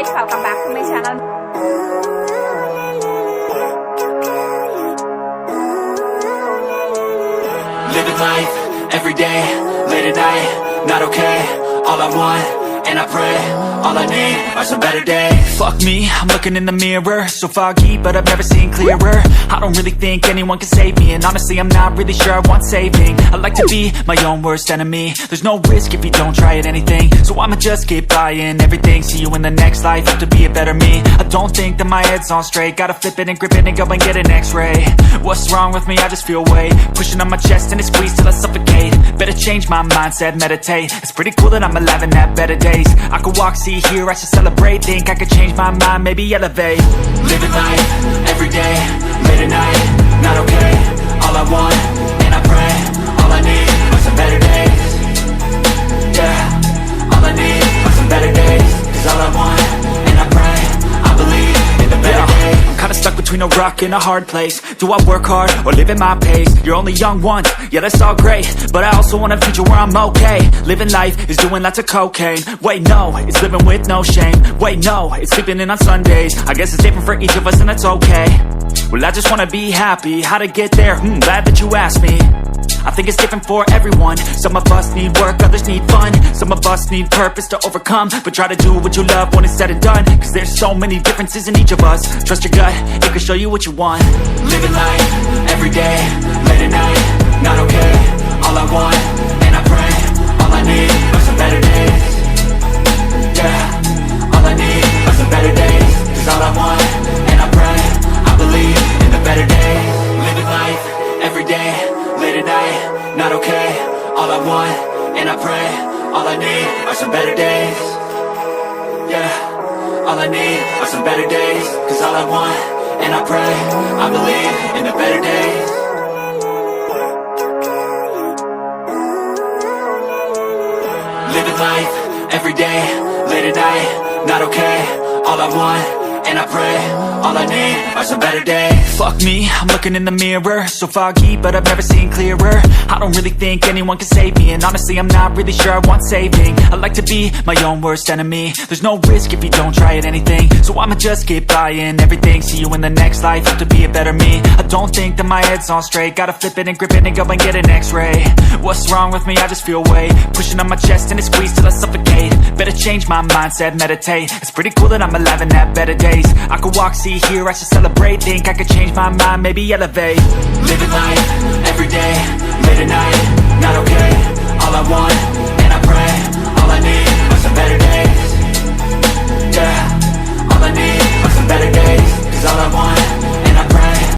guys, welcome back to my channel. Living life, everyday, late at night, not okay. All I want, and I pray, all I need are some better days. Fuck me, I'm looking in the mirror, so foggy, but I've never seen clearer. I don't really think anyone can save me, and honestly I'm not really sure I want saving. I like to be my own worst enemy. There's no risk if you don't try at anything, so I'ma just keep buying everything. See you in the next life, have to be a better me. I don't think that my head's on straight, gotta flip it and grip it and go and get an x-ray. What's wrong with me? I just feel weight pushing on my chest and it squeezes till I suffocate. Better change my mindset, meditate. It's pretty cool that I'm alive and have better days. I could walk, see, hear, I should celebrate. Think I could change my mind, maybe elevate. Living life, everyday, late at night, not okay. All I want, and I pray, all I need are some better days. Yeah, all I need are some better days. Cause all I want, and I pray, I believe in the better days. I'm kinda stuck between a rock and a hard place. Do I work hard or live at my pace? You're only young once, yeah that's all great, but I also want a future where I'm okay. Living life is doing lots of cocaine. Wait no, it's living with no shame. Wait no, it's sleeping in on Sundays. I guess it's different for each of us and that's okay. Well I just wanna be happy, how to get there? Glad that you asked me. I think it's different for everyone. Some of us need work, others need fun. Some of us need purpose to overcome. But try to do what you love when it's said and done, cause there's so many differences in each of us. Trust your gut, it can show you what you want. Living life, everyday, late at night, not okay. All I want, and I pray, all I need are some better days. Yeah, all I need are some better days. Cause all I want, and I pray, I believe in the better days. Living life, everyday, late at night, not okay. All I want, and I pray, all I need are some better days. Yeah, all I need are some better days. Cause all I want, and I pray, I believe in the better days. Living life, everyday, late at night, not okay. All I want, and I pray, all I need are some better days. Fuck me, I'm looking in the mirror, so foggy, but I've never seen clearer. I don't really think anyone can save me, and honestly I'm not really sure I want saving. I like to be my own worst enemy. There's no risk if you don't try at anything, so I'ma just keep buying everything. See you in the next life, have to be a better me. I don't think that my head's on straight, gotta flip it and grip it and go and get an x-ray. What's wrong with me? I just feel weight pushing on my chest and it squeezes till I suffocate. Better change my mindset, meditate. It's pretty cool that I'm alive and have better days. I could walk, see, hear, I should celebrate. Think I could change my mind, maybe elevate. Living life, everyday,